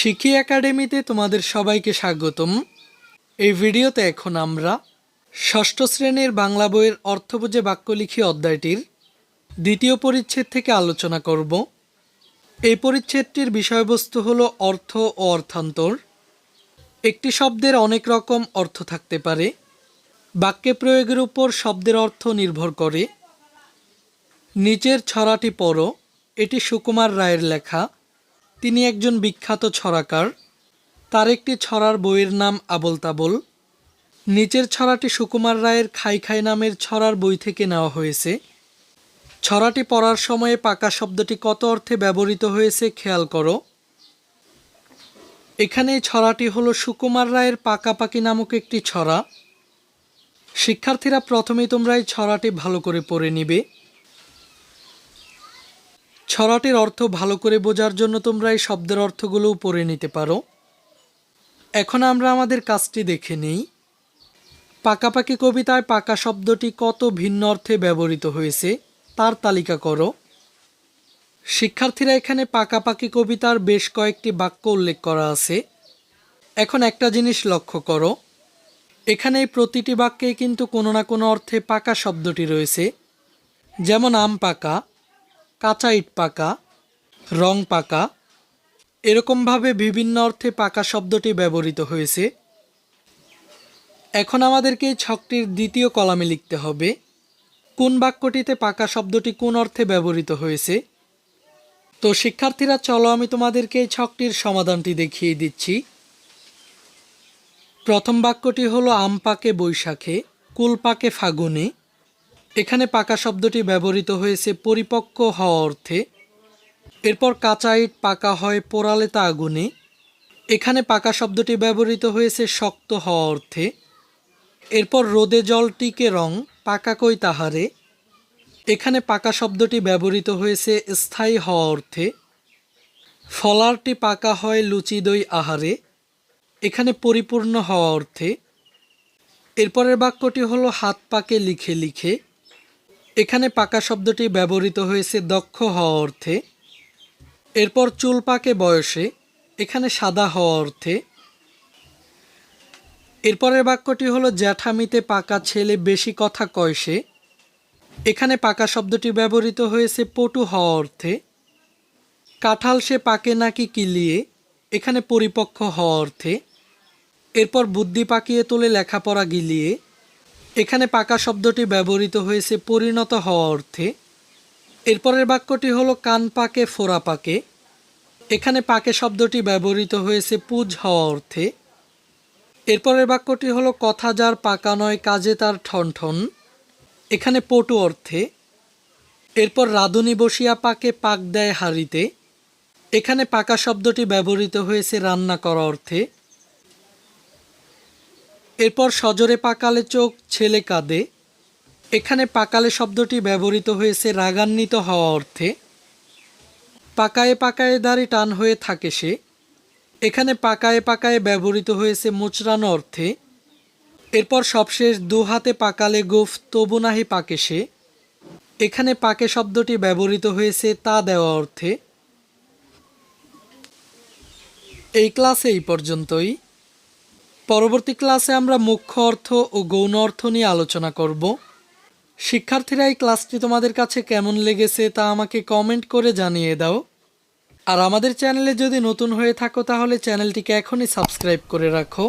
শিখি একাডেমিতে তোমাদের সবাইকে স্বাগতম। এই ভিডিওতে এখন আমরা ষষ্ঠ শ্রেণীর বাংলা বইয়ের অর্থবোঝে বাক্য লিখি অধ্যায়টির দ্বিতীয় পরিচ্ছেদ থেকে আলোচনা করব। এই পরিচ্ছেদটির বিষয়বস্তু হলো অর্থ ও অর্থান্তর। একটি শব্দের অনেক রকম অর্থ থাকতে পারে। বাক্যে প্রয়োগের উপর শব্দের অর্থ নির্ভর করে। নিচের ছড়াটি পড়ো। এটি সুকুমার রায়ের লেখা। তিনি একজন বিখ্যাত ছড়াকার। তার একটি ছড়ার বইয়ের নাম আবোল তাবোল। নিচের ছড়াটি সুকুমার রায়ের খাই খাই নামের ছড়ার বই থেকে নেওয়া হয়েছে। ছড়াটি পড়ার সময়ে পাকা শব্দটি কত অর্থে ব্যবহৃত হয়েছে খেয়াল করো। এখানে এই ছড়াটি হলো সুকুমার রায়ের পাকাপাকি নামক একটি ছড়া। শিক্ষার্থীরা প্রথমেই তোমরা এই ছড়াটি ভালো করে পড়ে নিবে। ছড়াটির অর্থ ভালো করে বোঝার জন্য তোমরা এই শব্দের অর্থগুলোও পড়ে নিতে পারো। এখন আমরা আমাদের কাজটি দেখে নিই। পাকাপাকি কবিতায় পাকা শব্দটি কত ভিন্ন অর্থে ব্যবহৃত হয়েছে তার তালিকা করো। শিক্ষার্থীরা এখানে পাকাপাকি কবিতার বেশ কয়েকটি বাক্য উল্লেখ করা আছে। এখন একটা জিনিস লক্ষ্য করো, এখানে এই প্রতিটি বাক্যে কিন্তু কোনো না কোনো অর্থে পাকা শব্দটি রয়েছে। যেমন আম পাকা, কাঁচা ইট পাকা, রং পাকা, এরকমভাবে বিভিন্ন অর্থে পাকা শব্দটি ব্যবহৃত হয়েছে। এখন আমাদেরকে এই ছকটির দ্বিতীয় কলামে লিখতে হবে কোন বাক্যটিতে পাকা শব্দটি কোন অর্থে ব্যবহৃত হয়েছে। তো শিক্ষার্থীরা চলো আমি তোমাদেরকে এই ছকটির সমাধানটি দেখিয়ে দিচ্ছি। প্রথম বাক্যটি হলো আম পাকে বৈশাখে, কুল পাকে ফাগুনে। এখানে পাকা শব্দটি ব্যবহৃত হয়েছে পরিপক্ক হওয়া অর্থে। এরপর কাঁচা ইট পাকা হয় পোড়ালে তা আগুনে। এখানে পাকা শব্দটি ব্যবহৃত হয়েছে শক্ত হওয়া অর্থে। এরপর রোদে জল টিকে রং পাকা কই তাহারে। এখানে পাকা শব্দটি ব্যবহৃত হয়েছে স্থায়ী হওয়া অর্থে। ফলারটি পাকা হয় লুচি দই আহারে। এখানে পরিপূর্ণ হওয়া অর্থে। এরপরের বাক্যটি হলো হাত পাকে লিখে লিখে। এখানে পাকা শব্দটি ব্যবহৃত হয়েছে দক্ষ হওয়া অর্থে। এরপর চুল পাকে বয়সে। এখানে সাদা হওয়া অর্থে। এরপরের বাক্যটি হলো জ্যাঠামিতে পাকা ছেলে বেশি কথা কয় সে। এখানে পাকা শব্দটি ব্যবহৃত হয়েছে পটু হওয়া অর্থে। কাঁঠাল সে পাকে নাকি কিলিয়ে। এখানে পরিপক্ক হওয়া অর্থে। এরপর বুদ্ধি পাকিয়ে তোলে লেখাপড়া গিলিয়ে। এখানে পাকা শব্দটি ব্যবহৃত হয়েছে পরিণত হওয়া অর্থে। এরপরের বাক্যটি হলো কান পাকে ফোড়া পাকে। এখানে পাকে শব্দটি ব্যবহৃত হয়েছে পুজ হওয়া অর্থে। এরপরের বাক্যটি হলো কথা যার পাকা নয় কাজে তার ঠনঠন। এখানে পটু অর্থে। এরপর রাঁধুনি বসিয়া পাকে পাক দেয় হাঁড়িতে। এখানে পাকা শব্দটি ব্যবহৃত হয়েছে রান্না করা অর্থে। এরপর সজোরে পাকালে চোখ ছেলে কাঁদে। এখানে পাকালে শব্দটি ব্যবহৃত হয়েছে রাগান্বিত হওয়া অর্থে। পাকায়ে পাকায়ে দাড়ি টান হয়ে থাকে সে। এখানে পাকায়ে পাকায়ে ব্যবহৃত হয়েছে মোচড়ানো অর্থে। এরপর সবশেষ দু হাতে পাকালে গোফ তবু নাহি পাকে সে। এখানে পাকে শব্দটি ব্যবহৃত হয়েছে তা দেওয়া অর্থে। এই ক্লাসে এই পর্যন্তই। পরবর্তী ক্লাসে আমরা মুখ্য অর্থ ও গৌণ অর্থ নিয়ে আলোচনা করব। শিক্ষার্থীরা এই ক্লাসটি তোমাদের কাছে কেমন লেগেছে তা আমাকে কমেন্ট করে জানিয়ে দাও। আর আমাদের চ্যানেলে যদি নতুন হয়ে থাকো তাহলে চ্যানেলটিকে এখনই সাবস্ক্রাইব করে রাখো।